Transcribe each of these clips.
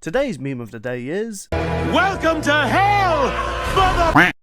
Today's meme of the day is... Welcome to hell, mother...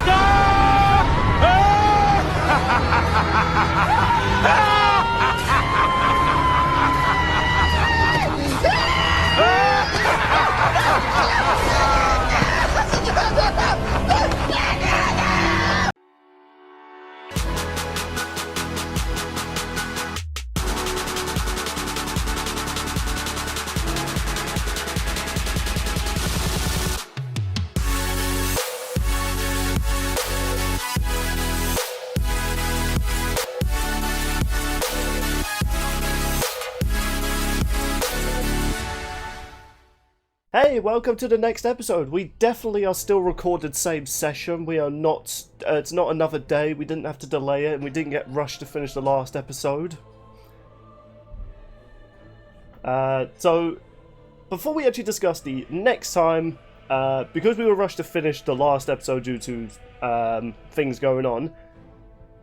Hey, welcome to the next episode. We definitely are still recorded same session. We are not, it's not another day. We didn't have to delay it and we didn't get rushed to finish the last episode. So, before we actually discuss the next time, because we were rushed to finish the last episode due to things going on,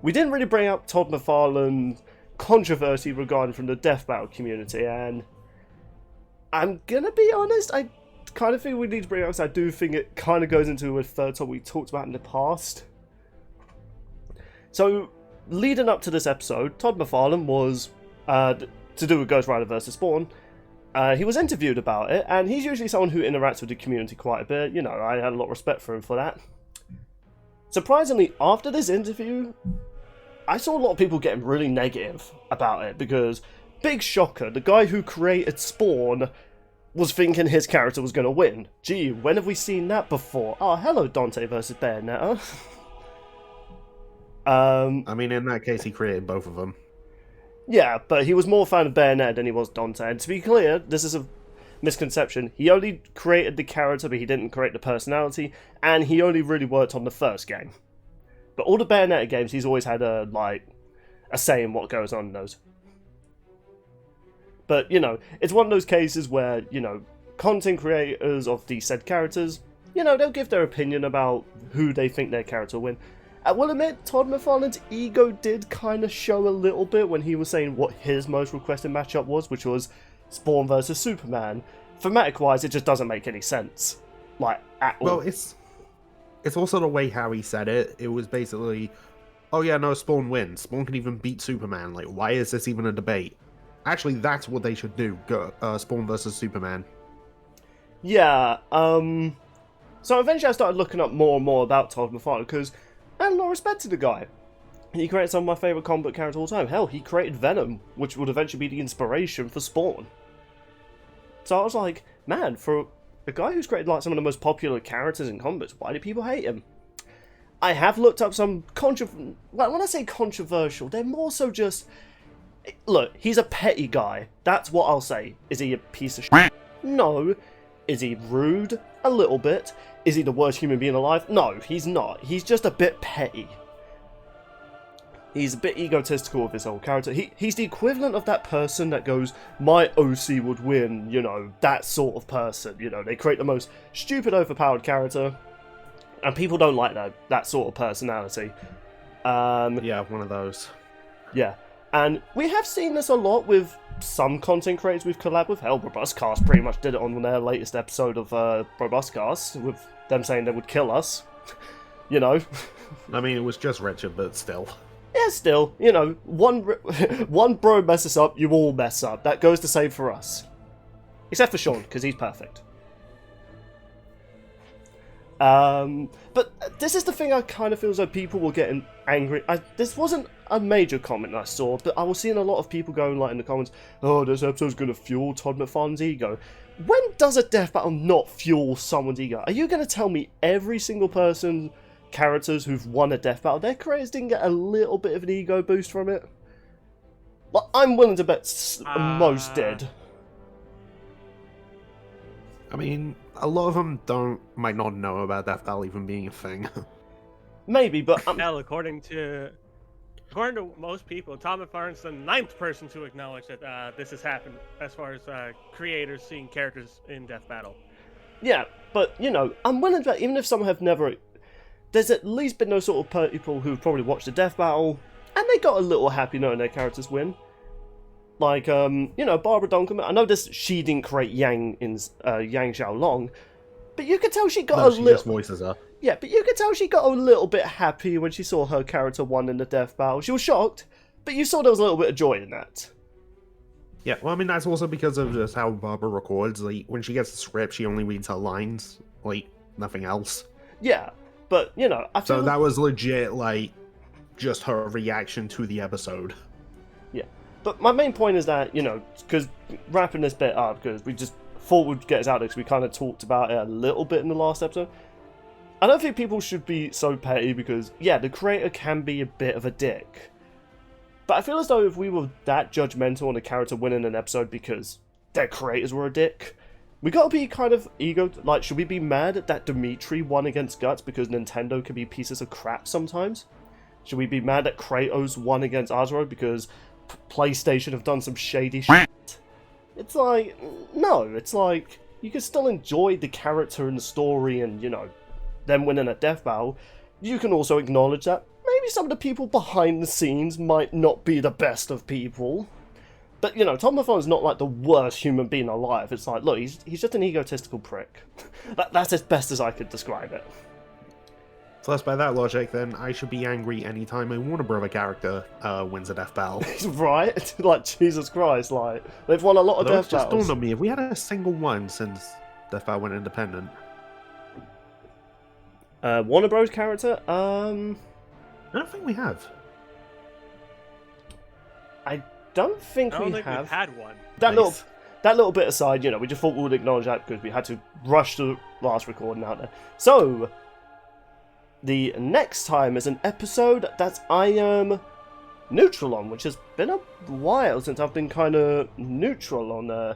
we didn't really bring up Todd McFarlane controversy regarding from the death battle community, and I'm gonna be honest, I kind of think we need to bring it up because I do think it kind of goes into a third topic we talked about in the past. So, leading up to this episode, Todd McFarlane was, to do with Ghost Rider vs. Spawn, he was interviewed about it, and he's usually someone who interacts with the community quite a bit. You know, I had a lot of respect for him for that. Surprisingly, after this interview, I saw a lot of people getting really negative about it, because, big shocker, the guy who created Spawn was thinking his character was going to win. Gee, when have we seen that before? Oh, hello, Dante versus Bayonetta. I mean, in that case, he created both of them. Yeah, but he was more a fan of Bayonetta than he was Dante. And to be clear, this is a misconception. He only created the character, but he didn't create the personality, and he only really worked on the first game. But all the Bayonetta games, he's always had a say in what goes on in those. But, you know, it's one of those cases where, you know, content creators of these said characters, you know, they'll give their opinion about who they think their character will win. I will admit, Todd McFarlane's ego did kind of show a little bit when he was saying what his most requested matchup was, which was Spawn versus Superman. Thematic-wise, it just doesn't make any sense. Like, at all. Well, it's also the way how he said it. It was basically, oh yeah, no, Spawn wins. Spawn can even beat Superman. Like, why is this even a debate? Actually, that's what they should do. Spawn versus Superman. Yeah, so eventually I started looking up more and more about Todd McFarlane, because I had a lot of respect to the guy. He created some of my favourite comic book characters of all time. Hell, he created Venom, which would eventually be the inspiration for Spawn. So I was like, man, for a guy who's created like some of the most popular characters in comics, why do people hate him? I have looked up some well, when I say controversial, they're more so just... Look, he's a petty guy. That's what I'll say. Is he a piece of shit? No. Is he rude? A little bit. Is he the worst human being alive? No, he's not. He's just a bit petty. He's a bit egotistical with his whole character. He's the equivalent of that person that goes, my OC would win, you know, that sort of person. You know, they create the most stupid, overpowered character, and people don't like that sort of personality. Yeah, one of those. Yeah. And we have seen this a lot with some content creators we've collabed with. Hell, BlueSky pretty much did it on their latest episode of BlueSky, with them saying they would kill us. You know? I mean, it was just Richard, but still. Yeah, still. You know, one bro messes up, you all mess up. That goes the same for us. Except for Sean, because he's perfect. But this is the thing I kind of feel as though people were getting angry. This wasn't a major comment I saw, but I was seeing a lot of people going like in the comments, oh, this episode's going to fuel Todd McFarlane's ego. When does a death battle not fuel someone's ego? Are you going to tell me every single person, characters who've won a death battle, their creators didn't get a little bit of an ego boost from it? Well, I'm willing to bet most did. I mean, a lot of them might not know about death battle even being a thing. Maybe, but... Hell, according to most people, Todd McFarlane's the 9th person to acknowledge that this has happened as far as creators seeing characters in death battle. Yeah, but, you know, I'm willing to bet, even if some have never... There's at least been those sort of people who've probably watched the death battle, and they got a little happy knowing their characters win. Like, Barbara Duncan. I know this. She didn't create Yang in Yang Xiaolong, but you could tell she got No, a she little. just voices her. Yeah, but you could tell she got a little bit happy when she saw her character won in the death battle. She was shocked, but you saw there was a little bit of joy in that. Yeah, well, I mean, that's also because of just how Barbara records. Like, when she gets the script, she only reads her lines, like, nothing else. Yeah, but, I feel... So that was legit, like, just her reaction to the episode. Yeah, but my main point is that, because wrapping this bit up, because we just thought we'd get us out because we kind of talked about it a little bit in the last episode. I don't think people should be so petty because, yeah, the creator can be a bit of a dick. But I feel as though if we were that judgmental on a character winning an episode because their creators were a dick, we gotta be kind of like, should we be mad that Dimitri won against Guts because Nintendo can be pieces of crap sometimes? Should we be mad that Kratos won against Azuro because PlayStation have done some shady shit? It's like, no, it's like, you can still enjoy the character and the story and, them winning a death battle. You can also acknowledge that maybe some of the people behind the scenes might not be the best of people. But, Todd McFarlane's not like the worst human being alive. It's like, look, he's just an egotistical prick. That's as best as I could describe it. So that's by that logic, then I should be angry anytime a Warner Brother character wins a death battle. Right? Like, Jesus Christ, like, they've won a lot of death just battles. dawned on me, if we had a single one since Death Battle went independent. Warner Bros. Character? I don't think we have. I don't think I don't we think have. we've had one. That Nice. little bit aside, we just thought we would acknowledge that because we had to rush the last recording out there. So, the next time is an episode that I am neutral on, which has been a while since I've been kind of neutral on a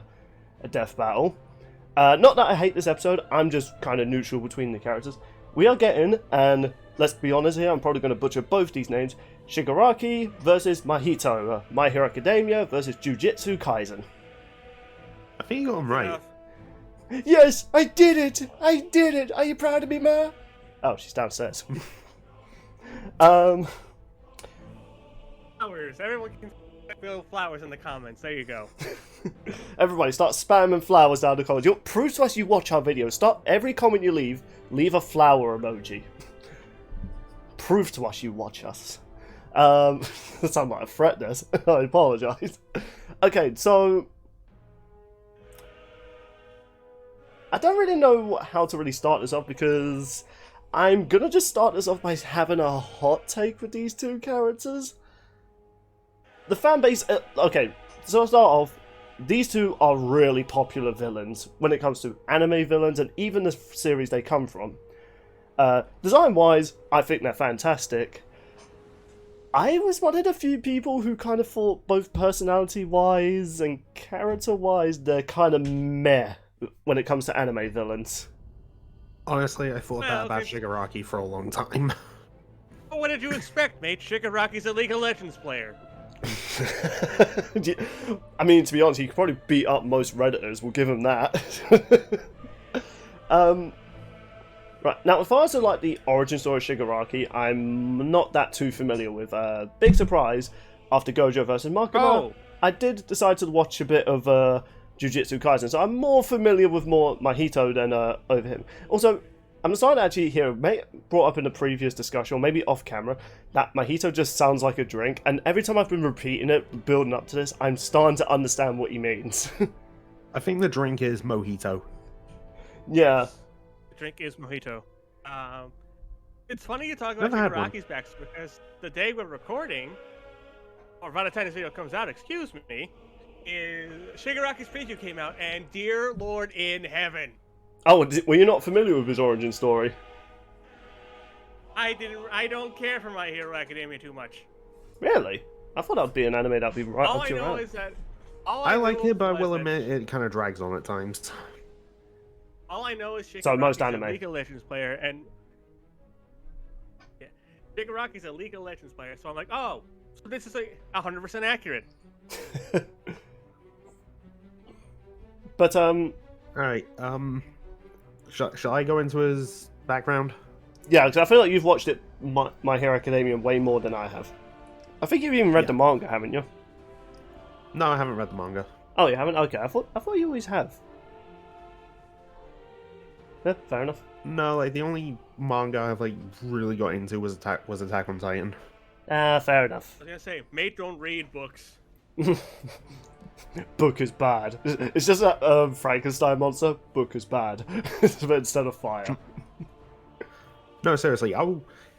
death battle. Not that I hate this episode, I'm just kind of neutral between the characters. We are getting, and let's be honest here, I'm probably going to butcher both these names, Shigaraki versus Mahito, My Hero Academia versus Jujitsu Kaisen. I think you got them right. Enough. Yes, I did it! I did it! Are you proud of me, Ma? Oh, she's downstairs. Flowers. Everyone can throw flowers in the comments. There you go. Everybody, start spamming flowers down the comments. Prove to us you watch our videos. Start every comment you leave a flower emoji. Prove to us you watch us. That sounds like a threat, this. I apologise. Okay, so I don't really know how to really start this off because I'm gonna just start this off by having a hot take with these two characters. The fan base, okay, so I'll start off, these two are really popular villains when it comes to anime villains and even the series they come from. Design-wise, I think they're fantastic. I was one of the few people who kind of thought both personality-wise and character-wise, they're kind of meh when it comes to anime villains. Honestly, I thought that Well, about okay. Shigaraki for a long time. Well, what did you expect, mate? Shigaraki's a League of Legends player. I mean, to be honest, he could probably beat up most Redditors, we'll give him that. Right, now as far as like the origin story of Shigaraki, I'm not that too familiar with. Big surprise, after Gojo versus Makima, Oh. I did decide to watch a bit of Jujitsu Kaisen, so I'm more familiar with more Mahito than over him. Also, I'm starting to actually hear, brought up in the previous discussion, or maybe off camera, that Mahito just sounds like a drink, and every time I've been repeating it, building up to this, I'm starting to understand what he means. I think the drink is Mojito. Yeah. The drink is Mahito. It's funny you talk about Never had one. Shigaraki's backstory because the day we're recording, or by the time this video comes out, excuse me, is Shigaraki's preview came out, and dear Lord in heaven, Oh, were you not familiar with his origin story? I don't care for My Hero Academia too much. Really? I thought that would be an anime that'd be right All up I your know alley. is that I like it, but I will admit. admit it kind of drags on at times. All I know is Shigaraki's So most a anime. League of Legends player, and yeah, Shigaraki's a League of Legends player. So I'm like, oh, so this is 100% accurate. But Alright, shall I go into his background? yeah, because I feel like you've watched it, My Hero Academia, way more than I have. I think you've even read Yeah. the manga, haven't you? No, I haven't read the manga. Oh, you haven't? Okay, I thought you always have. Yeah, fair enough. No, like the only manga I've like really got into was Attack on Titan. Fair enough. I was gonna say, mate, don't read books. Book is bad. It's just a Frankenstein monster. Book is bad. But instead of fire. No, seriously,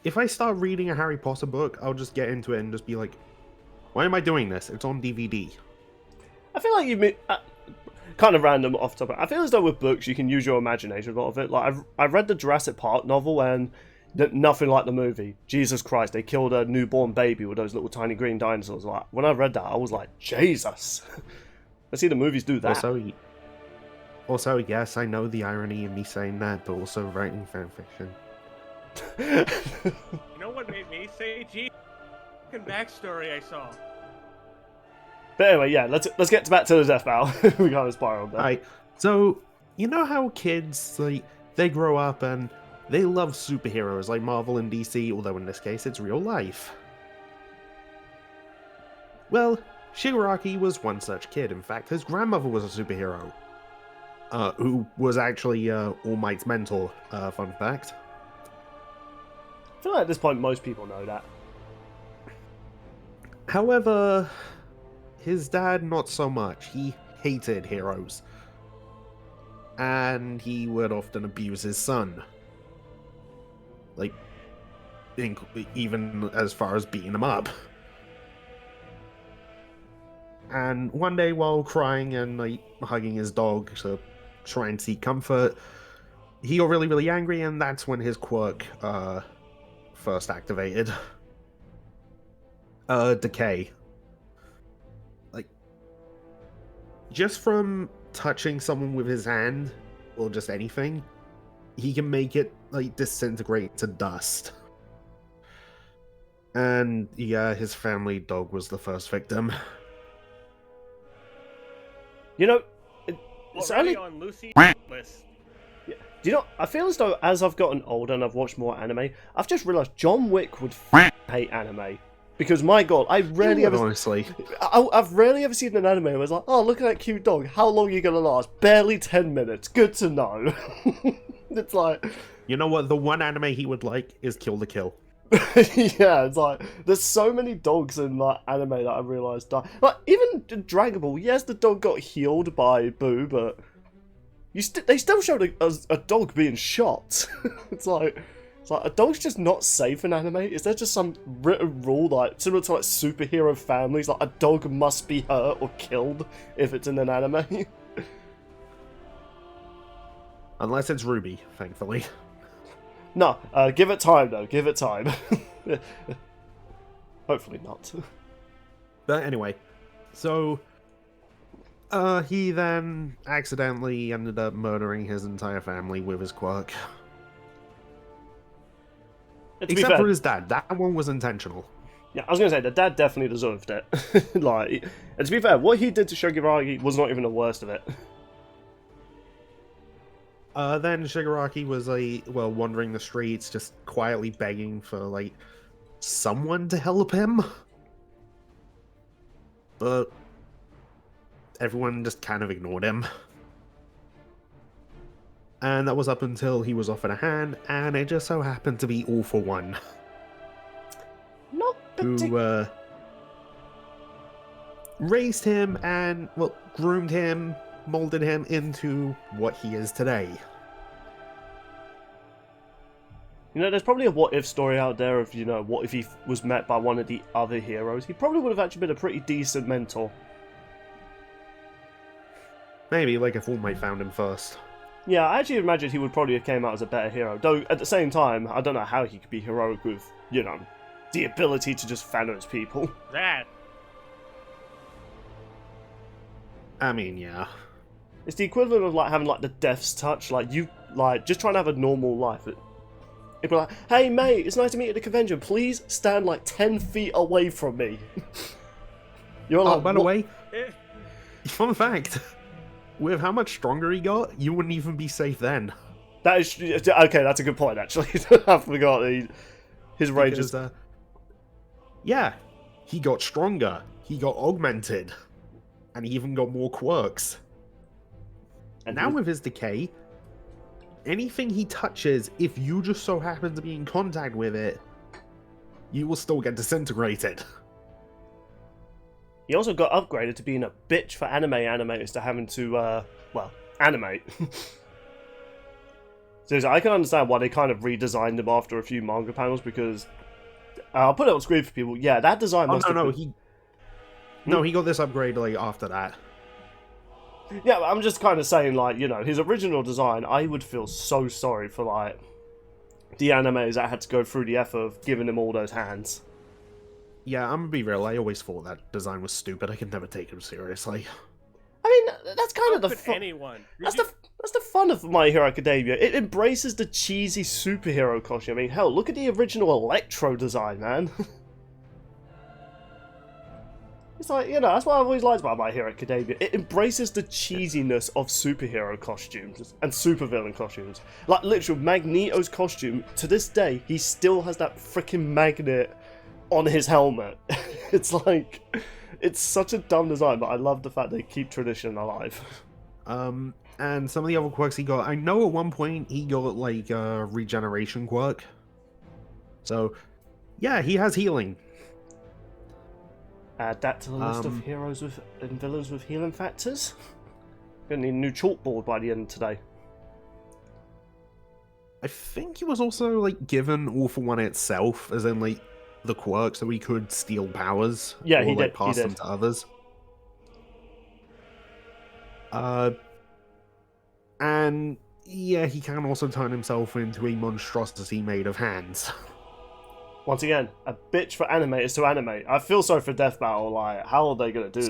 if I start reading a Harry Potter book, I'll just get into it and just be like, why am I doing this? It's on DVD. I feel like you kind of random off topic. I feel as though with books you can use your imagination a lot of it. Like I read the Jurassic Park novel and nothing like the movie. Jesus Christ, they killed a newborn baby with those little tiny green dinosaurs. Like when I read that, I was like, Jesus. I see the movies do that. Also, yes, I know the irony in me saying that, but also writing fanfiction. You know what made me say, gee, fucking backstory I saw. But anyway, yeah, let's get back to the death battle. We kind of spiraled there. Alright, so you know how kids like they grow up and they love superheroes like Marvel and DC, although in this case it's real life. Well, Shigaraki was one such kid. In fact, his grandmother was a superhero, who was actually All Might's mentor. Fun fact. I feel like at this point most people know that. However, his dad not so much. He hated heroes, and he would often abuse his son. Like, even as far as beating him up. And one day, while crying and like hugging his dog to try and seek comfort, he got really, really angry, and that's when his quirk first activated. Decay. Like, just from touching someone with his hand, or just anything, he can make it like disintegrate to dust. And yeah, his family dog was the first victim. You know, It's it's already only... on Lucy's list. Do you know, I feel as though as I've gotten older and I've watched more anime, I've just realised John Wick would hate anime. Because my god, I've rarely ever seen an anime where it's like, oh, look at that cute dog, how long are you going to last? Barely 10 minutes, good to know. It's like... You know what, the one anime he would like is Kill the Kill. Yeah, it's like, there's so many dogs in that anime that I realised die. Like, even in Dragon Ball, yes, the dog got healed by Boo, but they still showed a dog being shot. It's like a dog's just not safe in anime. Is there just some written rule, like similar to like superhero families, like a dog must be hurt or killed if it's in an anime? Unless it's Ruby, thankfully. No, give it time though. Give it time. Hopefully not. But anyway, so he then accidentally ended up murdering his entire family with his quirk. Except for his dad. That one was intentional. Yeah, I was going to say, the dad definitely deserved it. Like, and to be fair, what he did to Shigaraki was not even the worst of it. Then Shigaraki was, wandering the streets, just quietly begging for, someone to help him. But everyone just kind of ignored him. And that was up until he was offered a hand, and it just so happened to be All for One. Not who raised him and, groomed him, molded him into what he is today. You know, there's probably a what-if story out there of, what if he was met by one of the other heroes. He probably would have actually been a pretty decent mentor. Maybe, if All Might found him first. Yeah, I actually imagine he would probably have came out as a better hero. Though, at the same time, I don't know how he could be heroic with, the ability to just Thanos people. That. I mean, yeah. It's the equivalent of, having, the Death's Touch. Just trying to have a normal life. It'd be like, hey, mate, it's nice to meet you at the convention. Please stand, 10 feet away from me. You're like, by the way, fun fact. With how much stronger he got, you wouldn't even be safe then. That is... Okay, that's a good point, actually. I forgot his range is... Yeah, he got stronger. He got augmented. And he even got more quirks. And now with his decay, anything he touches, if you just so happen to be in contact with it, you will still get disintegrated. He also got upgraded to being a bitch for anime animators to having to, animate. So I can understand why they kind of redesigned him after a few manga panels, because I'll put it on screen for people. Yeah, that design must have been... he got this upgrade like after that. Yeah, I'm just kind of saying, like, you know, his original design, I would feel so sorry for, like, the animators that had to go through the effort of giving him all those hands. Yeah, I'm gonna be real, I always thought that design was stupid. I could never take him seriously. I mean, that's kind of the fun. Anyone. That's the fun of My Hero Academia. It embraces the cheesy superhero costume. I mean, hell, look at the original Electro design, man. It's like, you know, that's what I've always liked about My Hero Academia. It embraces the cheesiness of superhero costumes and supervillain costumes. Like, literally, Magneto's costume, to this day, he still has that freaking magnet on his helmet. It's like, it's such a dumb design, but I love the fact they keep tradition alive. And some of the other quirks he got, I know at one point he got, like, a regeneration quirk. So, yeah, he has healing. Add that to the list of heroes and villains with healing factors. Gonna need a new chalkboard by the end of today. I think he was also, like, given All For One itself, as in, like, the quirk, so he could steal powers. Yeah, or, he did. Pass them to others. And, yeah, he can also turn himself into a monstrosity made of hands. Once again, a bitch for animators to animate. I feel sorry for Death Battle. Like, how are they going to do this?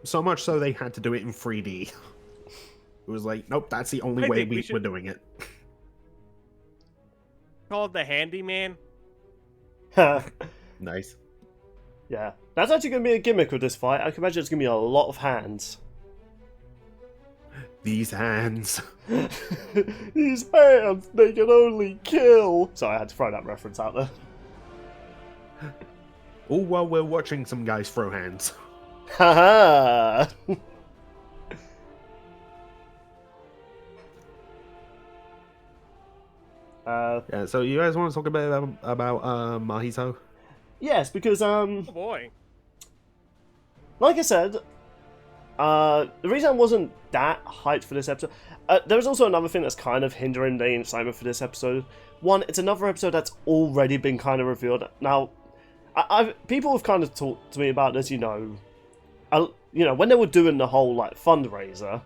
So much so they had to do it in 3D. It was like, nope, that's the only way we're doing it. Called the Handyman. Nice. Yeah, that's actually going to be a gimmick with this fight. I can imagine it's going to be a lot of hands. These hands. These hands, they can only kill. Sorry, I had to throw that reference out there. All while we're watching some guys throw hands. Haha. Yeah, so you guys want to talk a bit about Mahito? Yes, because Oh boy. like I said, the reason I wasn't that hyped for this episode, there was also another thing that's kind of hindering the excitement for this episode. One, it's another episode that's already been kind of revealed. Now, people have kind of talked to me about this, you know, when they were doing the whole like fundraiser.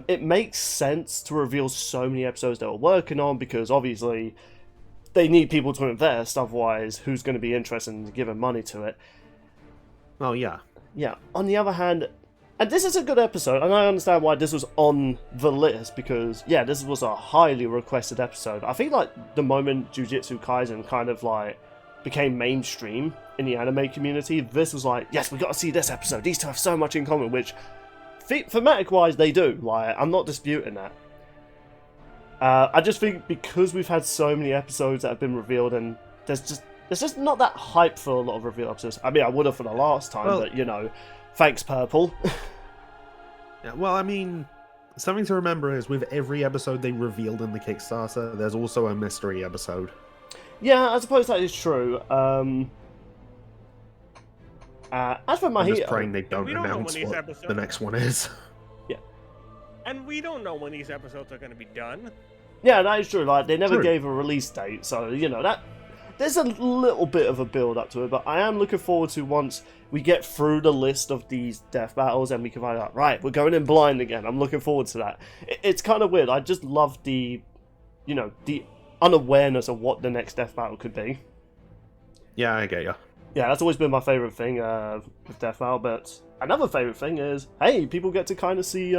It makes sense to reveal so many episodes they were working on, because obviously they need people to invest, otherwise who's going to be interested in giving money to it? Oh, yeah. Yeah, on the other hand, and this is a good episode, and I understand why this was on the list, because, yeah, this was a highly requested episode. I think, like, the moment Jujitsu Kaisen kind of, like, became mainstream in the anime community, this was like, yes, we got to see this episode. These two have so much in common, which, thematic-wise, they do. Like, I'm not disputing that. I just think because we've had so many episodes that have been revealed, and there's just not that hype for a lot of reveal episodes. I mean, I would have for the last time, but, you know, thanks, Purple. Yeah, well, I mean, something to remember is with every episode they revealed in the Kickstarter, there's also a mystery episode. Yeah, I suppose that is true. As for Mahito, I'm just praying they don't announce know what the next one is. Yeah. And we don't know when these episodes are going to be done. Yeah, that is true. Like, they never gave a release date, so, you know, that there's a little bit of a build up to it, but I am looking forward to once we get through the list of these death battles and we can find out, right, we're going in blind again. I'm looking forward to that. It's kind of weird. I just love the, you know, the unawareness of what the next death battle could be. Yeah, I get you. Yeah, that's always been my favourite thing with death battle, but another favourite thing is, hey, people get to kind of see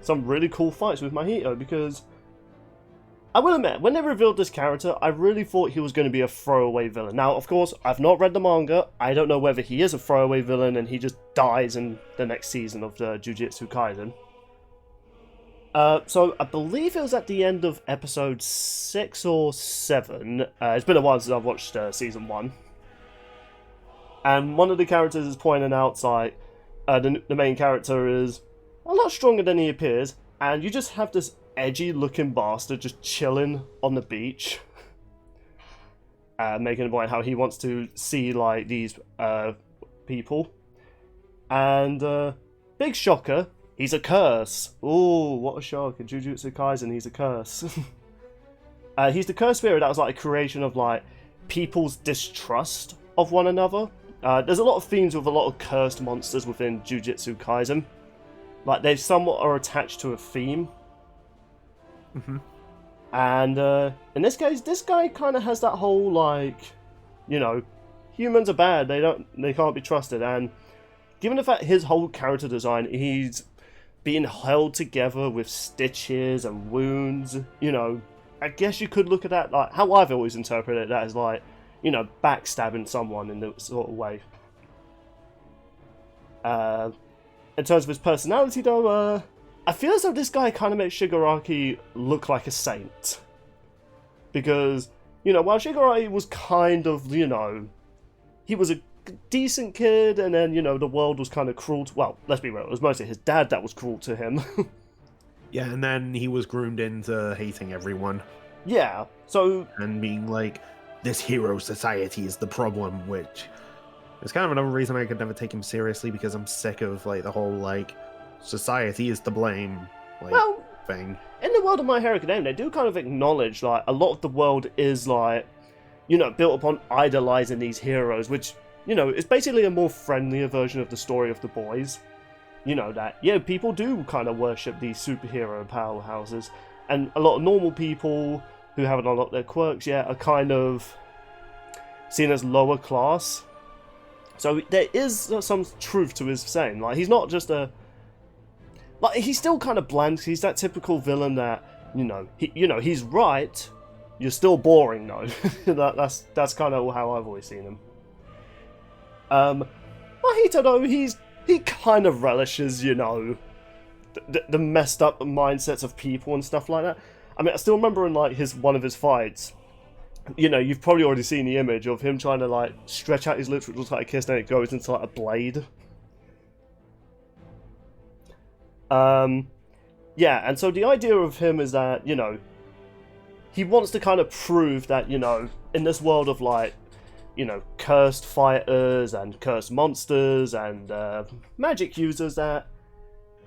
some really cool fights with Mahito, because I will admit, when they revealed this character, I really thought he was going to be a throwaway villain. Now, of course, I've not read the manga. I don't know whether he is a throwaway villain and he just dies in the next season of the Jujitsu Kaisen. So, I believe it was at the end of episode 6 or 7. It's been a while since I've watched season 1. And one of the characters is pointing out, like, the main character is a lot stronger than he appears, and you just have this edgy-looking bastard just chilling on the beach, making a point how he wants to see like these people, and big shocker, he's a curse. Ooh, what a shock! In Jujutsu Kaisen, he's a curse. He's the curse spirit that was like a creation of like people's distrust of one another. There's a lot of themes with a lot of cursed monsters within Jujutsu Kaisen. Like, they somewhat are attached to a theme. Mm-hmm. And in this case, this guy kind of has that whole, like, you know, humans are bad, they can't be trusted. And given the fact his whole character design, he's being held together with stitches and wounds, you know, I guess you could look at that, like, how I've always interpreted that as, like, you know, backstabbing someone in that sort of way. In terms of his personality, though, I feel as though this guy kind of makes Shigaraki look like a saint. Because, you know, while Shigaraki was kind of, you know, he was a decent kid, and then, you know, the world was kind of cruel to, well, let's be real, it was mostly his dad that was cruel to him. Yeah, and then he was groomed into hating everyone. Yeah, so... And being like, this hero society is the problem, which is kind of another reason I could never take him seriously, because I'm sick of, like, the whole, like, society is to blame, like, thing. In the world of My Hero Academia, they do kind of acknowledge, like, a lot of the world is, like, you know, built upon idolizing these heroes, which, you know, is basically a more friendlier version of the story of the boys. You know, that, yeah, people do kind of worship these superhero powerhouses, and a lot of normal people who haven't unlocked their quirks yet are kind of seen as lower class. So there is some truth to his saying. Like, he's not just a... Like, he's still kind of bland. He's that typical villain that, you know, he's right. You're still boring, though. that's kind of how I've always seen him. Mahito, though, he kind of relishes, you know, the messed up mindsets of people and stuff like that. I mean, I still remember in, like, one of his fights, you know, you've probably already seen the image of him trying to, like, stretch out his lips, which looks like a kiss, and it goes into, like, a blade. Yeah, and so the idea of him is that, you know, he wants to kind of prove that, you know, in this world of, like, you know, cursed fighters and cursed monsters and magic users, that,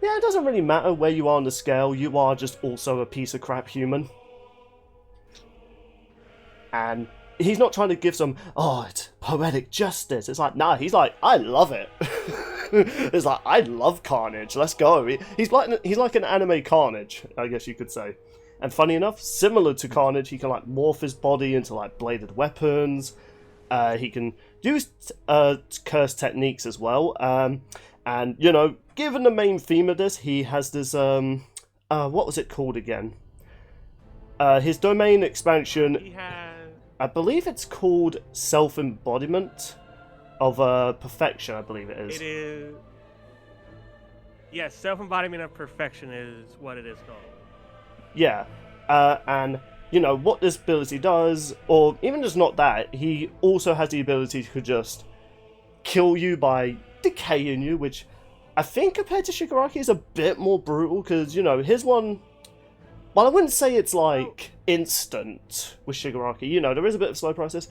yeah, it doesn't really matter where you are on the scale, you are just also a piece of crap human. And he's not trying to give some, oh, it's poetic justice. It's like, nah, he's like, I love it. It's like, I love Carnage, let's go. He's like an anime Carnage, I guess you could say. And funny enough, similar to Carnage, he can, like, morph his body into, like, bladed weapons. He can use curse techniques as well. And, you know, given the main theme of this, he has this, what was it called again? His domain expansion, He has... I believe it's called Self-Embodiment of Perfection, I believe it is. It is... Yes, self-embodiment of perfection is what it is called. Yeah, and, you know, what this ability does, or even just not that, he also has the ability to just kill you by decaying you, which I think compared to Shigaraki is a bit more brutal, because, you know, his one... Well, I wouldn't say it's, like, instant with Shigaraki. You know, there is a bit of a slow process.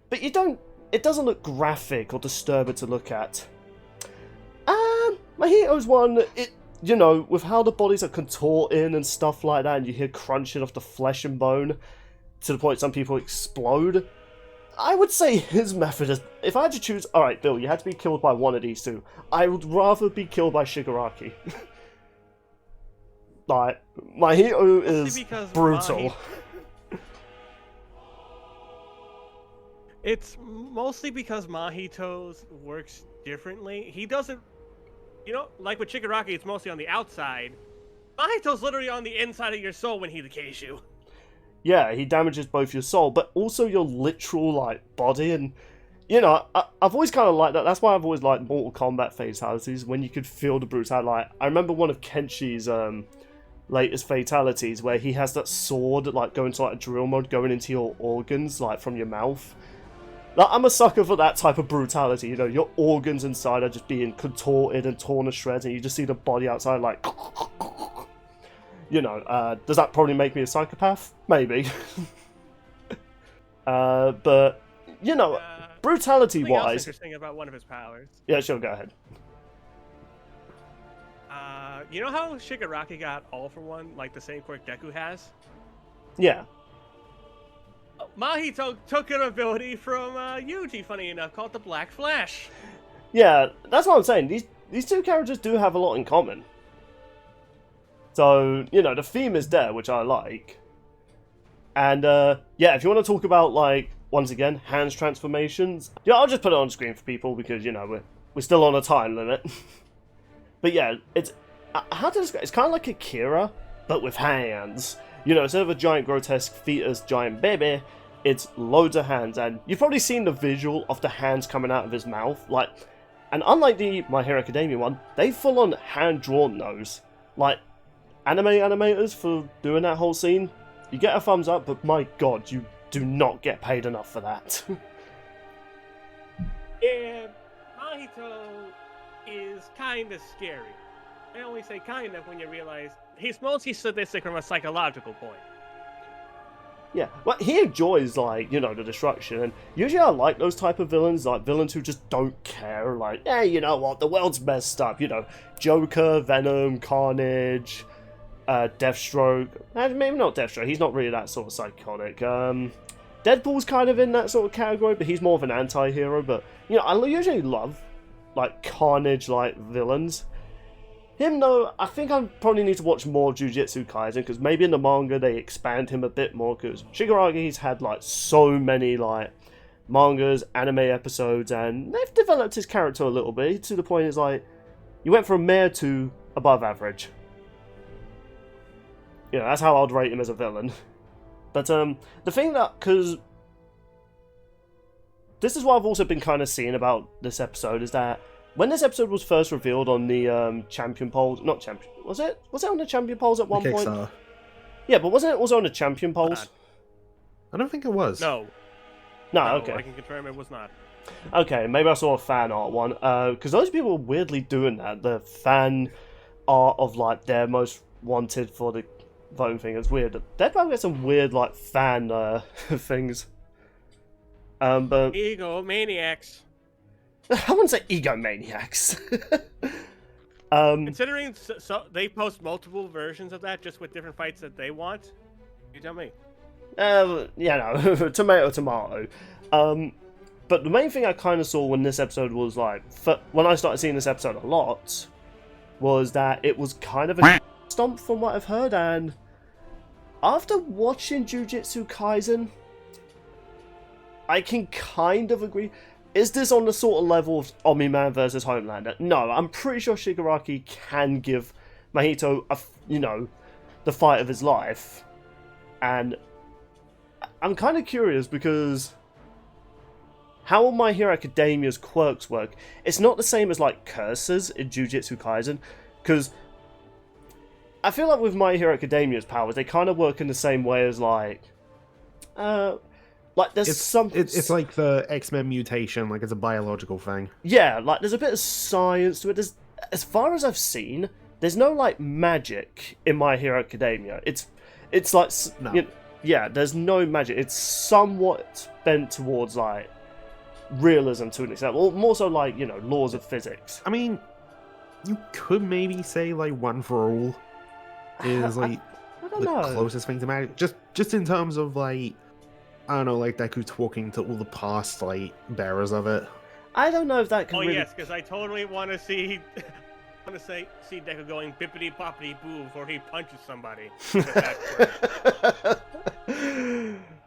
But you don't... It doesn't look graphic or disturbing to look at. Mahito's one, it... You know, with how the bodies are contorting and stuff like that, and you hear crunching off the flesh and bone, to the point some people explode, I would say his method is... If I had to choose... Alright, Bill, you had to be killed by one of these two. I would rather be killed by Shigaraki. Like, Mahito is brutal. It's mostly because Mahito's works differently. He doesn't, you know, like with Shigaraki, it's mostly on the outside. Mahito's literally on the inside of your soul when he decays you. Yeah, he damages both your soul, but also your literal, like, body, and, you know, I've always kind of liked that. That's why I've always liked Mortal Kombat fatalities, when you could feel the brutality. Like, I remember one of Kenshi's, latest fatalities where he has that sword like going to like a drill mode going into your organs like from your mouth, Like, I'm a sucker for that type of brutality, you know, your organs inside are just being contorted and torn to shreds, and you just see the body outside, like, you know, does that probably make me a psychopath? Maybe. But, you know, brutality-wise... Something else interesting about one of his powers. Yeah, sure, go ahead. You know how Shigaraki got all for one, like the same quirk Deku has? Yeah. Mahito took an ability from Yuji, funny enough, called the Black Flash. Yeah, that's what I'm saying. These two characters do have a lot in common. So, you know, the theme is there, which I like. And, yeah, if you want to talk about, like, once again, hands transformations, yeah, I'll just put it on screen for people because, you know, we're still on a time limit. But yeah, it's... how to describe it? It's kind of like Akira, but with hands. You know, instead of a giant grotesque fetus giant baby, it's loads of hands, and you've probably seen the visual of the hands coming out of his mouth, like, and unlike the My Hero Academia one, they full on hand-drawn those. Like, animators for doing that whole scene, you get a thumbs up, but my god, you do not get paid enough for that. Yeah, Mahito is kinda scary. I only say kind of when you realize he's mostly sadistic from a psychological point. Yeah, well, he enjoys, like, you know, the destruction, and usually I like those type of villains, like, villains who just don't care, like, hey, you know what, the world's messed up, you know, Joker, Venom, Carnage, Deathstroke, maybe not Deathstroke, he's not really that sort of psychotic, Deadpool's kind of in that sort of category, but he's more of an anti-hero, but, you know, I usually love, like, Carnage-like villains. Him, though, I think I probably need to watch more Jujitsu Kaisen, because maybe in the manga they expand him a bit more, because Shigaraki's had, like, so many, like, mangas, anime episodes, and they've developed his character a little bit, to the point it's like, you went from meh to above average. You know, that's how I'd rate him as a villain. But, the thing that, because this is what I've also been kind of seeing about this episode, is that when this episode was first revealed on the champion polls, not champion, was it on the champion polls at one point? Yeah, but wasn't it also on the champion polls? I don't think it was. No, okay. I can confirm it was not. Okay, maybe I saw a fan art one, because those people were weirdly doing that. The fan art of, like, their most wanted for the voting thing is weird. They'd probably get some weird, like, fan things. But Egomaniacs. I wouldn't say egomaniacs. Considering so they post multiple versions of that just with different fights that they want, you tell me. Yeah, no, tomato. But the main thing I kind of saw when this episode was like, when I started seeing this episode a lot, was that it was kind of a stomp from what I've heard, and after watching Jujitsu Kaisen, I can kind of agree. Is this on the sort of level of Omni-Man versus Homelander? No, I'm pretty sure Shigaraki can give Mahito, the fight of his life. And I'm kind of curious because how My Hero Academia's quirks work, it's not the same as, like, curses in Jujitsu Kaisen. Because I feel like with My Hero Academia's powers, they kind of work in the same way as, like there's it's like the X-Men mutation, like it's a biological thing. Yeah, like there's a bit of science to it. As far as I've seen, there's no, like, magic in My Hero Academia. It's like, no. Yeah, there's no magic. It's somewhat bent towards, like, realism to an extent. Well, more so like, laws of physics. I mean, you could maybe say, like, One for All is, like, I don't the know. closest thing to magic. Just in terms of, like, I don't know, like Deku talking to all the past, like, bearers of it. I don't know if that can Oh, really... yes, because I totally want to see... see Deku going bippity boppity boo before he punches somebody.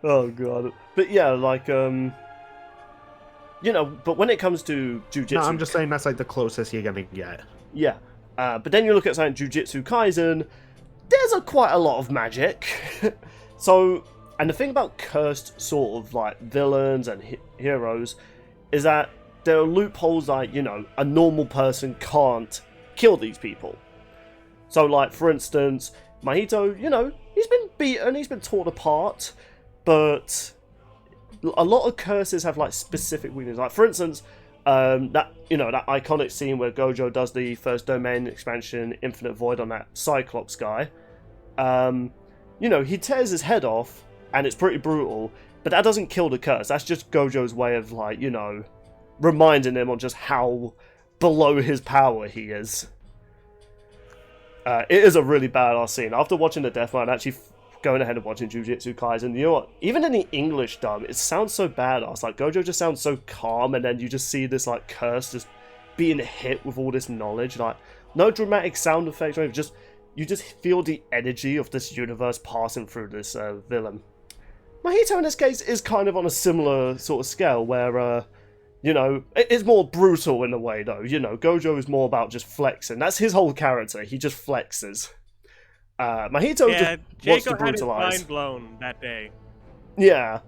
Oh god. But yeah, like, but when it comes to Jujitsu... No, I'm just saying that's, like, the closest you're gonna get. Yeah. But then you look at something Jujitsu Kaisen, there's quite a lot of magic. So, and the thing about cursed sort of, like, villains and heroes is that there are loopholes, like, a normal person can't kill these people. So, like, for instance, Mahito, he's been beaten, he's been torn apart, but a lot of curses have like specific weaknesses. Like for instance, that iconic scene where Gojo does the first domain expansion, Infinite Void on that Cyclops guy. He tears his head off, and it's pretty brutal. But that doesn't kill the curse. That's just Gojo's way of like reminding him on just how below his power he is. It is a really badass scene. After watching the death fight, actually going ahead and watching Jujitsu Kaisen, you know what? Even in the English dub, it sounds so badass. Like, Gojo just sounds so calm, and then you just see this, like, curse just being hit with all this knowledge. Like, no dramatic sound effects or anything, you just feel the energy of this universe passing through this villain. Mahito, in this case, is kind of on a similar sort of scale, where, it's more brutal in a way, though. Gojo is more about just flexing. That's his whole character. He just flexes. Mahito just wants to Jacob had his brutalize. mind blown that day. Yeah.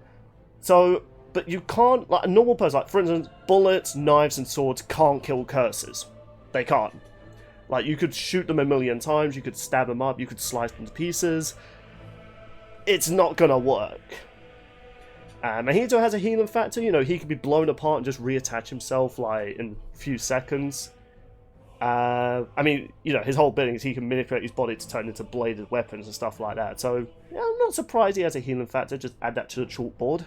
So, but you can't, like a normal person, like for instance, bullets, knives, and swords can't kill curses. They can't. Like, you could shoot them a million times, you could stab them up, you could slice them to pieces. It's not gonna work. Mahito has a healing factor, he can be blown apart and just reattach himself, like, in a few seconds. His whole ability is he can manipulate his body to turn into bladed weapons and stuff like that. So, I'm not surprised he has a healing factor. Just add that to the chalkboard.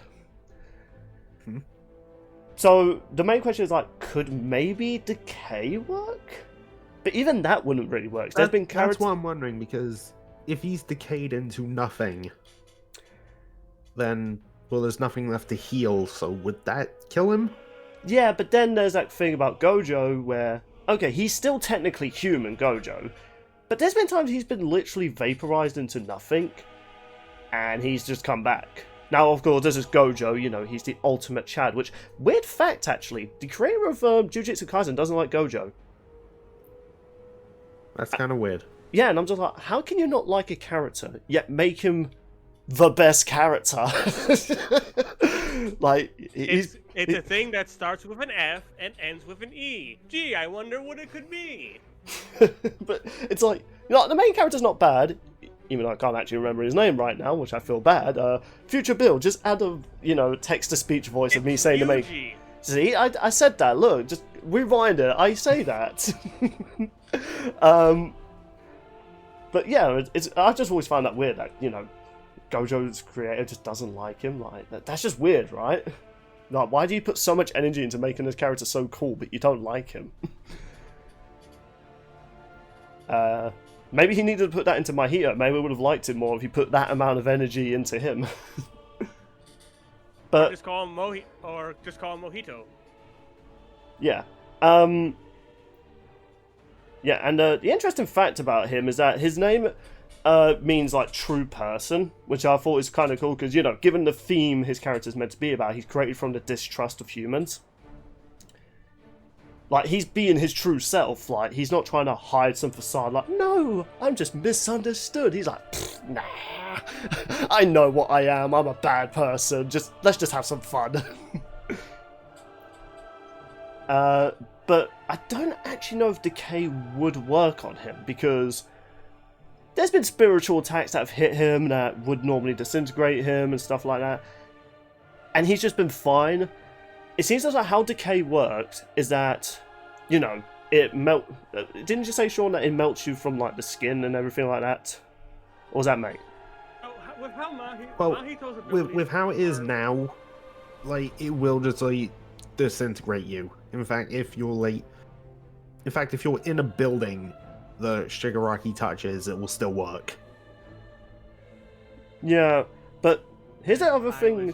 So, the main question is, like, could maybe Decay work? But even that wouldn't really work. There's been characters... That's what I'm wondering, because if he's decayed into nothing, then, well, there's nothing left to heal, so would that kill him? Yeah, but then there's that thing about Gojo where... Okay, he's still technically human, Gojo, but there's been times he's been literally vaporized into nothing, and he's just come back. Now, of course, this is Gojo, he's the ultimate Chad, which, weird fact, actually, the creator of Jujitsu Kaisen doesn't like Gojo. That's kind of weird. Yeah, and I'm just like, how can you not like a character, yet make him the best character? Like, It's a thing that starts with an F and ends with an E. Gee, I wonder what it could be. But it's like, the main character's not bad, even though I can't actually remember his name right now, which I feel bad. Future Bill, just add a, text-to-speech voice of me saying to me. See, I said that, look, just rewind it, I say that. But yeah, I've just always found that weird, that, Gojo's creator just doesn't like him. Like, that's just weird, right? Like, why do you put so much energy into making this character so cool, but you don't like him? Maybe he needed to put that into Mahito. Maybe we would have liked him more if he put that amount of energy into him. But or just call him Mojito. Yeah. Yeah, and the interesting fact about him is that his name means, like, true person, which I thought is kind of cool, because, given the theme his character's meant to be about, he's created from the distrust of humans. Like, he's being his true self, like, he's not trying to hide some facade, like, no, I'm just misunderstood. He's like, nah, I know what I am, I'm a bad person, let's just have some fun. But I don't actually know if Decay would work on him, because there's been spiritual attacks that have hit him that would normally disintegrate him and stuff like that, and he's just been fine. It seems like how Decay works is that, it didn't you say, Sean, that it melts you from, like, the skin and everything like that? Or was that mate? With how Mahito's with how it is now, like, it will just, like, disintegrate you. In fact, if you're in a building the Shigaraki touches, it will still work. Yeah, but here's the other thing.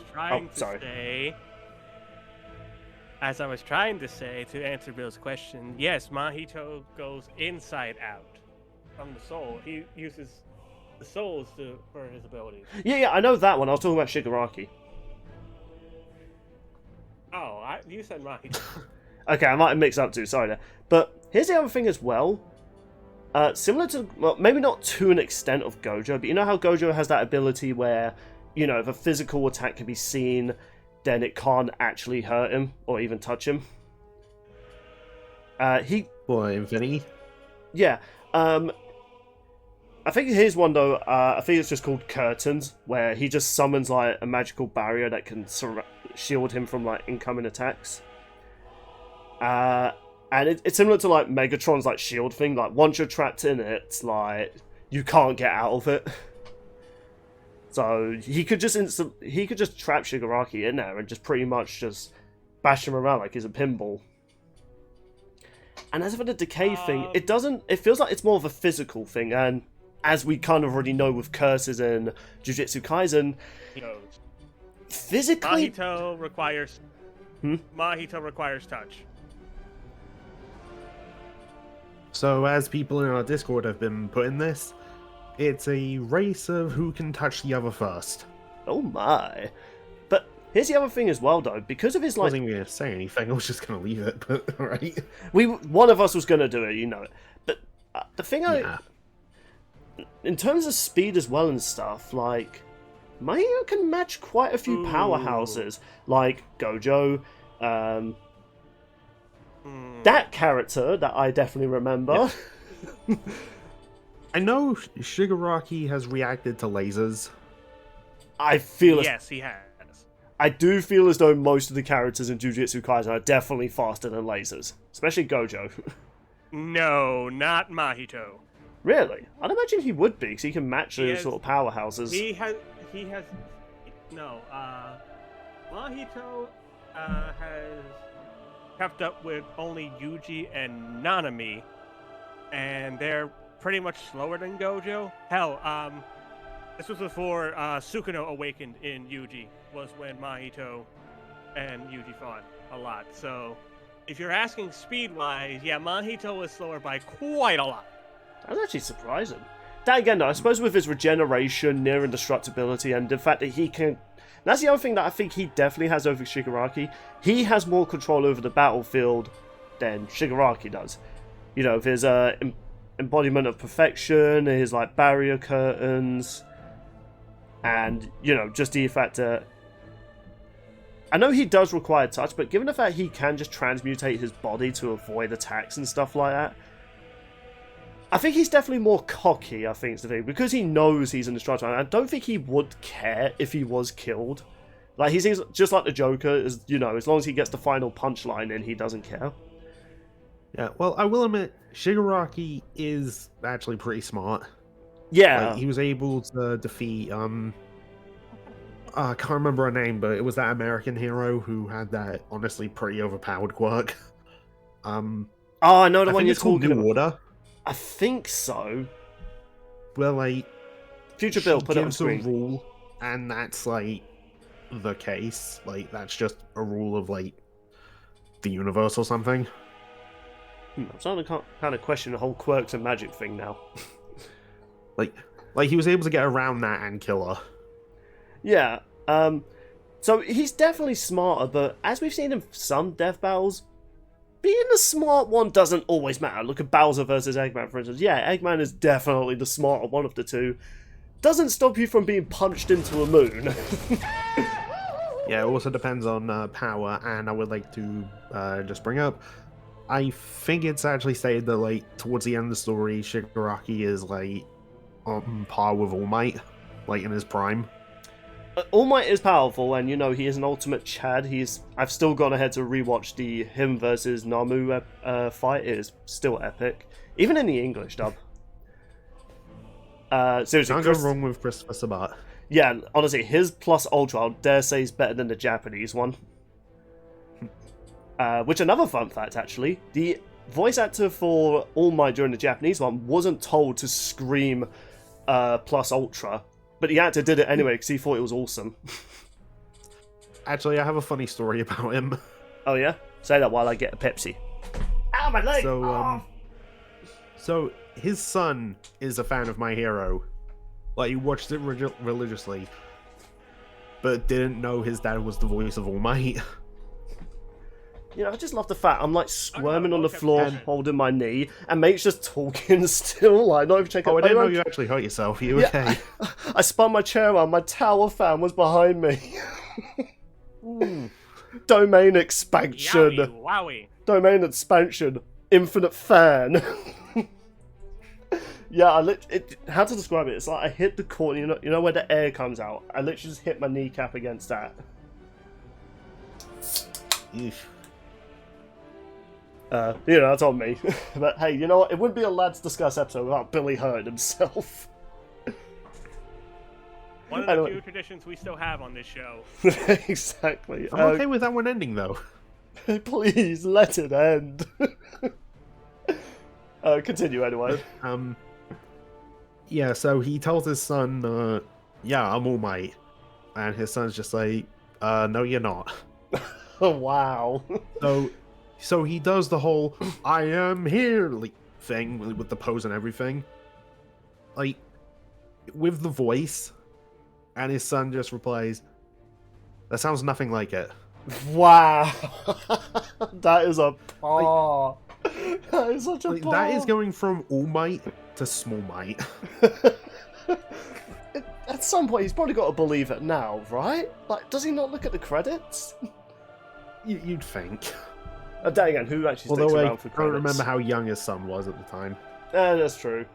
As I was trying to say, to answer Bill's question, yes, Mahito goes inside out from the soul. He uses the souls for his abilities. Yeah, I know that one. I was talking about Shigaraki. Oh, you said Mahito. Okay, I might have mixed up too, sorry there. But here's the other thing as well. Similar to, well, maybe not to an extent of Gojo, but you know how Gojo has that ability where, if a physical attack can be seen, then it can't actually hurt him or even touch him. Infinity? Yeah. I think here's one though. I think it's just called Curtains, where he just summons like a magical barrier that can shield him from like incoming attacks. And it's similar to like Megatron's like shield thing. Like once you're trapped in it, like you can't get out of it. So he could just trap Shigaraki in there and just pretty much just bash him around like he's a pinball. And as for the decay thing, it feels like it's more of a physical thing, and as we kind of already know with curses in Jujitsu Kaisen, physically Mahito requires touch. So as people in our Discord have been putting this, it's a race of who can touch the other first. Oh my. But here's the other thing as well, though. Because of his, I like... wasn't even going to say anything, I was just going to leave it, but alright. One of us was going to do it, you know it. But the thing Yeah. in terms of speed as well and stuff, like... Mahito can match quite a few powerhouses. Like Gojo, that character that I definitely remember. Yep. I know Shigaraki has reacted to lasers. I feel Yes, he has. I do feel as though most of the characters in Jujutsu Kaisen are definitely faster than lasers, especially Gojo. No, not Mahito. Really? I'd imagine he would be, because he can match those sort of powerhouses. He has. No. Mahito has kept up with only Yuji and Nanami, and they're pretty much slower than Gojo. Hell, this was before Sukino awakened in Yuji, was when Mahito and Yuji fought a lot. So, if you're asking speed-wise, yeah, Mahito is slower by quite a lot. That's actually surprising. That again, though, I suppose with his regeneration, near indestructibility, and the fact that he can... That's the other thing that I think he definitely has over Shigaraki. He has more control over the battlefield than Shigaraki does. You know, with his embodiment of perfection, his like barrier curtains, and, you know, just the fact that... I know he does require touch, but given the fact he can just transmutate his body to avoid attacks and stuff like that, I think he's definitely more cocky, I think, is the thing, because he knows he's indestructible. I don't think he would care if he was killed. Like, he seems just like the Joker, as you know, as long as he gets the final punchline in, he doesn't care. Yeah, well, I will admit, Shigaraki is actually pretty smart. Yeah. Like, he was able to defeat, I can't remember her name, but it was that American hero who had that, honestly, pretty overpowered quirk. Oh, I know the I one think you're it's called talking New about. Order. I think so. Well, like, Future Bill, put it on gives a screen. rule, and that's like the case. Like, that's just a rule of like the universe or something. I'm starting to kind of question the whole quirks and magic thing now. like he was able to get around that and kill her. Yeah. So he's definitely smarter, but as we've seen in some death battles, being the smart one doesn't always matter. Look at Bowser versus Eggman, for instance. Yeah, Eggman is definitely the smarter one of the two. Doesn't stop you from being punched into a moon. Yeah, it also depends on power, and I would like to just bring up, I think it's actually stated that, like, towards the end of the story, Shigaraki is, like, on par with All Might, like, in his prime. All Might is powerful, and you know he is an ultimate Chad. I've still gone ahead to rewatch the him versus Namu fight. It is still epic, even in the English dub. Seriously, Can't go wrong with Christopher Sabat. Yeah, honestly, his plus Ultra, I dare say, is better than the Japanese one. Which another fun fact, actually, the voice actor for All Might during the Japanese one wasn't told to scream plus Ultra. But the actor did it anyway because he thought it was awesome. Actually, I have a funny story about him. Oh yeah? Say that while I get a Pepsi. Ow, my leg! So his son is a fan of My Hero. Like, he watched it religiously, but didn't know his dad was the voice of All Might. You know, I just love the fact I'm like squirming on the floor, holding my knee, and mate's just talking still, like not even checking. Oh, I didn't know you actually hurt yourself. Are you okay? I spun my chair around, my tower fan was behind me. Domain expansion. Yowie, wowie. Domain expansion. Infinite fan. Yeah, how to describe it? It's like I hit the corner, you know where the air comes out? I literally just hit my kneecap against that. Eesh. That's on me. But hey, you know what? It wouldn't be a Lads Discuss episode without Billy hurting himself. One of the few traditions we still have on this show. Exactly. I'm okay with that one ending, though. Please, let it end. Continue, anyway. Yeah, so he tells his son, yeah, I'm All Might. And his son's just like, no, you're not. Oh, wow. So he does the whole, I am here thing with the pose and everything. Like, with the voice. And his son just replies, that sounds nothing like it. Wow. That is a paw. That is such a paw. That is going from All Might to Small Might. At some point, he's probably got to believe it now, right? Like, does he not look at the credits? You'd think. Dang it, who actually sticks Although around for I credits? don't remember how young his son was at the time. That's true.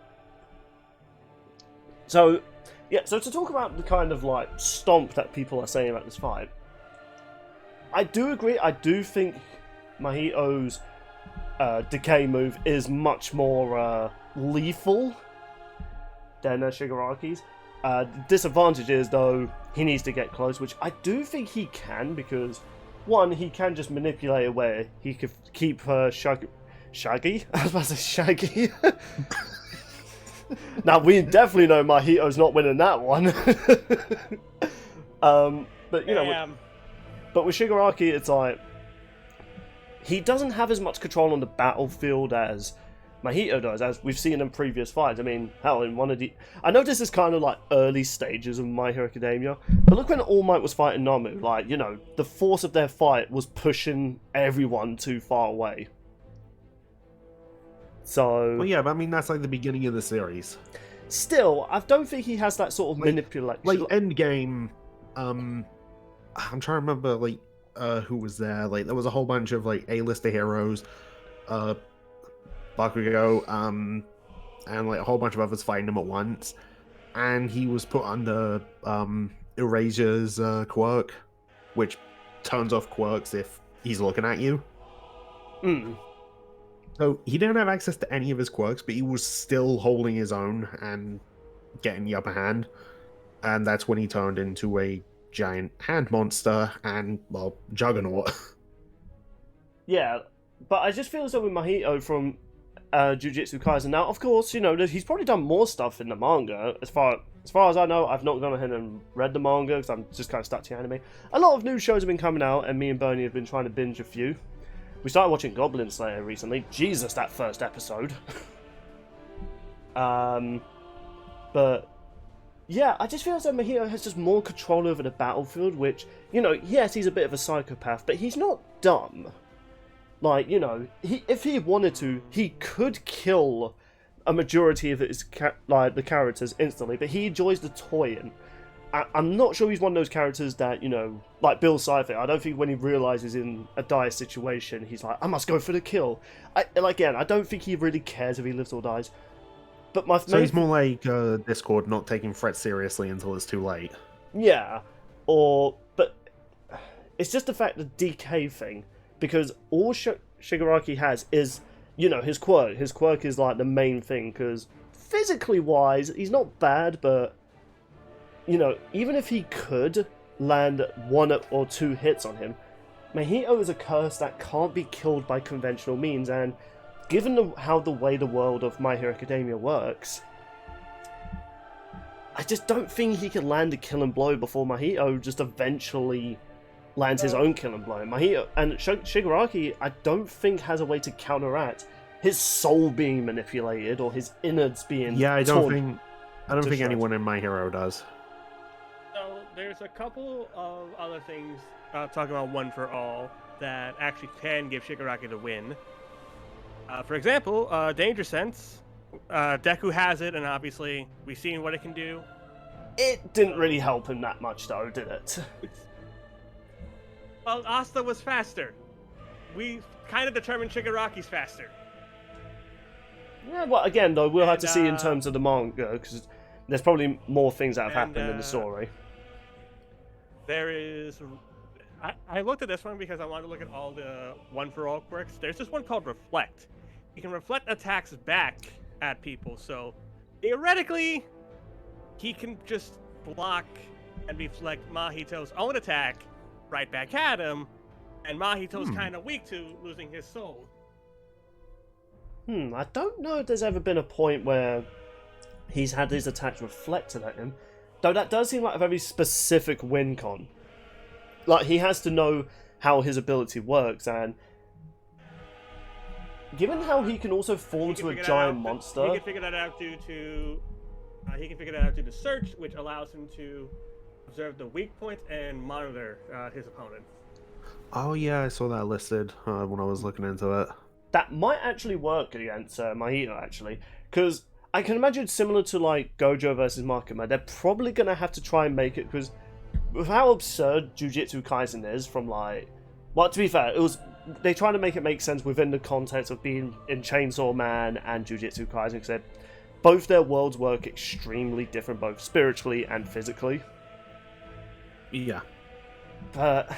So, yeah, so to talk about the kind of, like, stomp that people are saying about this fight, I do agree. I do think Mahito's decay move is much more lethal than Shigaraki's. The disadvantage is, though, he needs to get close, which I do think he can, because, one, he can just manipulate it where he could keep Shaggy? I was about to say Shaggy. Now, we definitely know Mahito's not winning that one. But, you know, but with Shigaraki, it's like, he doesn't have as much control on the battlefield as Mahito does, as we've seen in previous fights. I mean, hell, in one of the... I know this is kind of like early stages of My Hero Academia, but look when All Might was fighting Namu, like, you know, the force of their fight was pushing everyone too far away. So... Well, yeah, but I mean, that's like the beginning of the series. Still, I don't think he has that sort of manipulation. Like, Endgame, I'm trying to remember, like, who was there. Like, there was a whole bunch of, like, A-lister heroes, Bakugo, and, like, a whole bunch of others fighting him at once. And he was put under, Erasure's, quirk, which turns off quirks if he's looking at you. So he didn't have access to any of his quirks, but he was still holding his own and getting the upper hand. And that's when he turned into a giant hand monster and, well, Juggernaut. Yeah, but I just feel as though with Mahito from Jujitsu Kaisen, now, of course, you know, he's probably done more stuff in the manga. As far as I know, I've not gone ahead and read the manga because I'm just kind of stuck to anime. A lot of new shows have been coming out, and me and Bernie have been trying to binge a few. We started watching Goblin Slayer recently. Jesus, that first episode. But yeah, I just feel as though Mahito has just more control over the battlefield, which, you know, yes, he's a bit of a psychopath, but he's not dumb. Like, you know, if he wanted to, he could kill a majority of his the characters instantly, but he enjoys the toying. I'm not sure he's one of those characters that, you know, like Bill Cipher. I don't think when he realizes in a dire situation, he's like, I must go for the kill. Again, I don't think he really cares if he lives or dies. But so he's more like Discord, not taking threats seriously until it's too late. Yeah, but it's just the fact the DK thing, because all Shigaraki has is, you know, his quirk. His quirk is like the main thing, because physically wise, he's not bad, but, you know, even if he could land 1 or 2 hits on him, Mahito is a curse that can't be killed by conventional means, and given how the way the world of My Hero Academia works, I just don't think he can land a killing blow before Mahito just eventually lands his own killing blow. Mahito and Shigaraki, I don't think has a way to counteract his soul being manipulated or his innards being I don't think destroyed. anyone in My Hero does. So there's a couple of other things, talking about One for All, that actually can give Shigaraki the win. For example, Danger Sense. Deku has it, and obviously we've seen what it can do. It didn't really help him that much, though, did it? Well, Asta was faster. We kind of determined Shigaraki's faster. Yeah, well, again, though, we'll have to see in terms of the manga, because there's probably more things that have happened in the story. There is I looked at this one because I wanted to look at all the one-for-all quirks. There's this one called Reflect. You can reflect attacks back at people, so theoretically, he can just block and reflect Mahito's own attack right back at him, and Mahito's kind of weak to losing his soul. I don't know if there's ever been a point where he's had his attacks reflected at him, though that does seem like a very specific win con. Like, he has to know how his ability works, and given how he can also fall into a giant monster... He can figure that out due to... search, which allows him to observe the weak points and monitor his opponent. Oh yeah, I saw that listed when I was looking into it. That might actually work against Mahito, actually, because I can imagine similar to like Gojo versus Makima, they're probably going to have to try and make it, because with how absurd Jujitsu Kaisen is from like... Well, to be fair, they try to make it make sense within the context of being in Chainsaw Man and Jujitsu Kaisen, because both their worlds work extremely different, both spiritually and physically. Yeah. But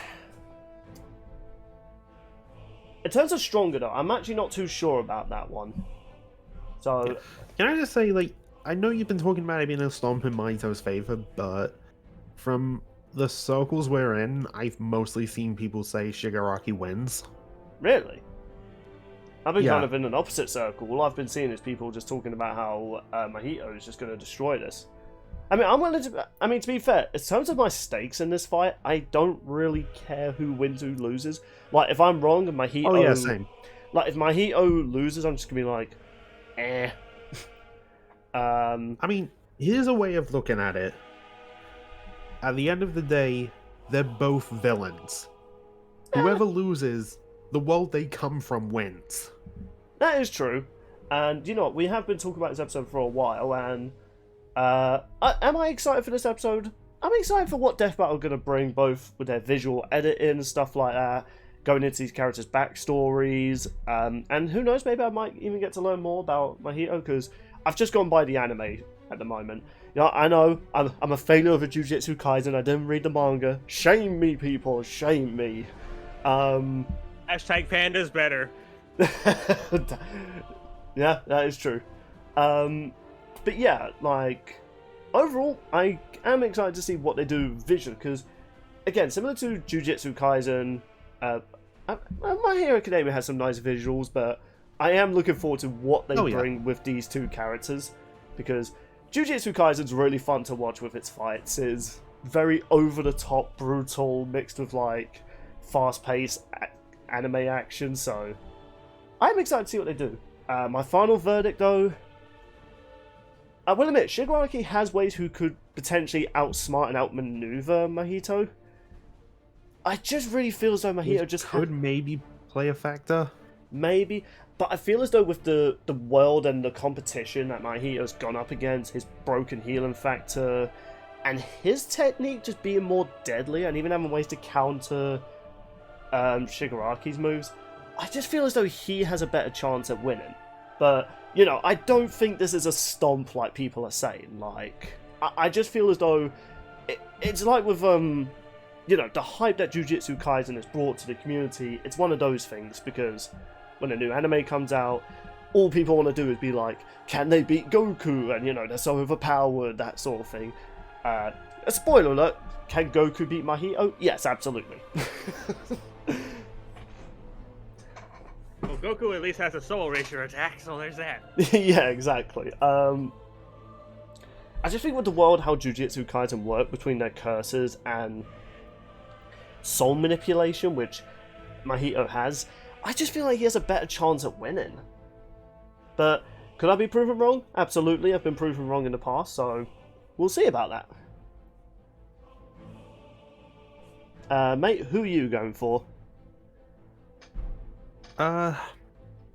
in terms of stronger, though, I'm actually not too sure about that one. So, can I just say, like, I know you've been talking about it being a stomp in Mahito's favor, but from the circles we're in, I've mostly seen people say Shigaraki wins. Really? I've been kind of in an opposite circle. All I've been seeing is people just talking about how Mahito is just going to destroy this. I mean, to be fair, in terms of my stakes in this fight, I don't really care who wins, who loses. Like, if I'm wrong and Mahito... Oh yeah, same. Like, if Mahito loses, I'm just going to be like, eh. I mean, here's a way of looking at it. At the end of the day, they're both villains. Whoever loses, the world they come from wins. That is true. And, you know what, we have been talking about this episode for a while, and... am I excited for this episode? I'm excited for what Death Battle are going to bring, both with their visual editing and stuff like that, going into these characters' backstories, and who knows, maybe I might even get to learn more about Mahito, because I've just gone by the anime at the moment. You know, I know, I'm a failure of a Jujitsu Kaisen, I didn't read the manga. Shame me, people, shame me. Hashtag panda's better. Yeah, that is true. But yeah, like, overall, I am excited to see what they do visually, because, again, similar to Jujitsu Kaisen, My Hero Academia has some nice visuals, but I am looking forward to what they bring with these two characters, because Jujitsu Kaisen's really fun to watch with its fights. It's very over-the-top, brutal, mixed with, like, fast-paced anime action, so I'm excited to see what they do. My final verdict, though... I will admit, Shigaraki has ways who could potentially outsmart and outmaneuver Mahito. I just really feel as though Mahito just could maybe play a factor. Maybe, but I feel as though with the world and the competition that Mahito's gone up against, his broken healing factor, and his technique just being more deadly, and even having ways to counter Shigaraki's moves, I just feel as though he has a better chance at winning. But, you know, I don't think this is a stomp like people are saying. Like, I just feel as though it's like with, you know, the hype that Jujitsu Kaisen has brought to the community. It's one of those things, because when a new anime comes out, all people want to do is be like, can they beat Goku? And, you know, they're so overpowered, that sort of thing. A spoiler alert, can Goku beat Mahito? Yes, absolutely. Well, Goku at least has a soul erasure attack, so there's that. Yeah, exactly. I just think with the world, how Jujitsu Kaisen work between their curses and soul manipulation, which Mahito has, I just feel like he has a better chance at winning. But could I be proven wrong? Absolutely, I've been proven wrong in the past, so we'll see about that. Mate, who are you going for?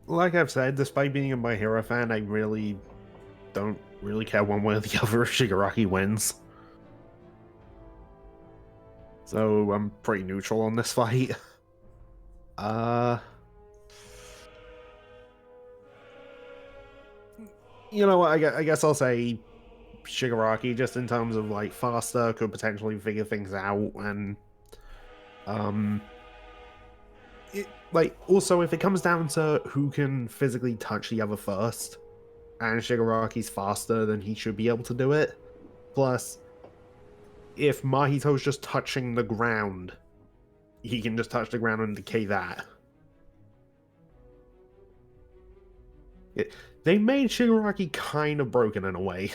Like I've said, despite being a My Hero fan, I really don't really care one way or the other if Shigaraki wins. So I'm pretty neutral on this fight. You know what, I guess I'll say Shigaraki, just in terms of, like, faster, could potentially figure things out, and Also, if it comes down to who can physically touch the other first, and Shigaraki's faster, then he should be able to do it. Plus, if Mahito's just touching the ground, he can just touch the ground and decay that. They made Shigaraki kind of broken in a way.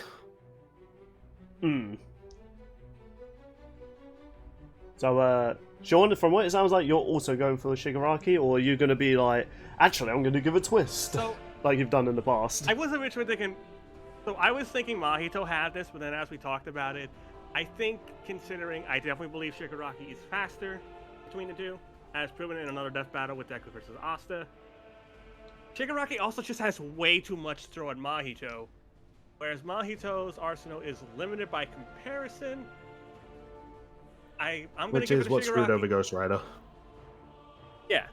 So, Sean, from what it sounds like, you're also going for the Shigaraki, or are you going to be like, actually, I'm going to give a twist, So, like you've done in the past? I was originally thinking, so I was thinking Mahito had this, but then as we talked about it, I think considering I definitely believe Shigaraki is faster between the two, as proven in another death battle with Deku versus Asta. Shigaraki also just has way too much to throw at Mahito, whereas Mahito's arsenal is limited by comparison. I'm going to Which give is it to what Shigaraki. screwed over Ghost Rider. Yeah.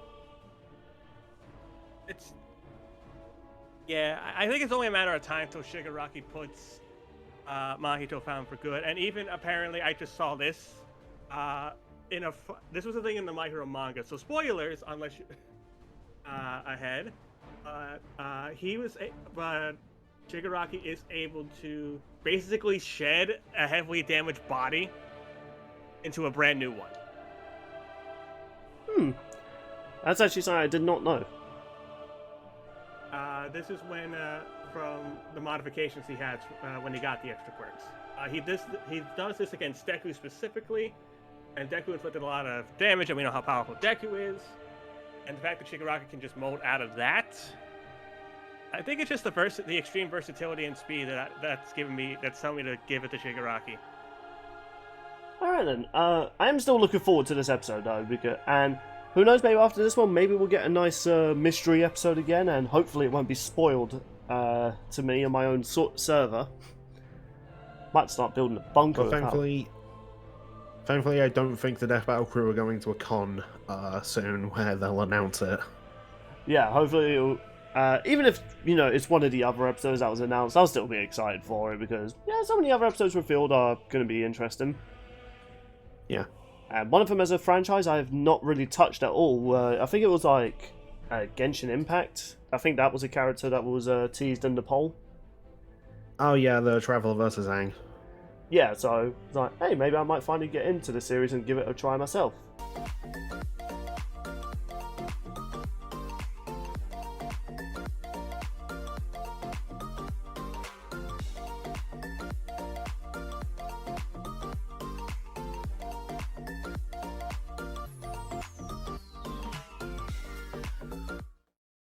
I think it's only a matter of time till Shigaraki puts Mahito down for good. And even apparently, I just saw this this was a thing in the My Hero manga. So spoilers, unless you ahead. Shigaraki is able to basically shed a heavily damaged body into a brand new one. That's actually something I did not know. This is when, from the modifications he had when he got the extra quirks. He does this against Deku specifically, and Deku inflicted a lot of damage, and we know how powerful Deku is. And the fact that Shigaraki can just mold out of that, I think it's just the extreme versatility and speed that's telling me to give it to Shigaraki. Alright then, I am still looking forward to this episode though, and who knows, maybe after this one, maybe we'll get a nice mystery episode again, and hopefully it won't be spoiled to me on my own server. Might start building a bunker. But thankfully, I don't think the Death Battle crew are going to a con soon where they'll announce it. Yeah, hopefully it'll, even if, it's one of the other episodes that was announced, I'll still be excited for it, because, some of the other episodes revealed are going to be interesting. Yeah. And one of them as a franchise I have not really touched at all. I think it was like Genshin Impact. I think that was a character that was teased in the poll. Oh yeah, the Traveler vs. Aang. Yeah, so it's like, hey, maybe I might finally get into the series and give it a try myself.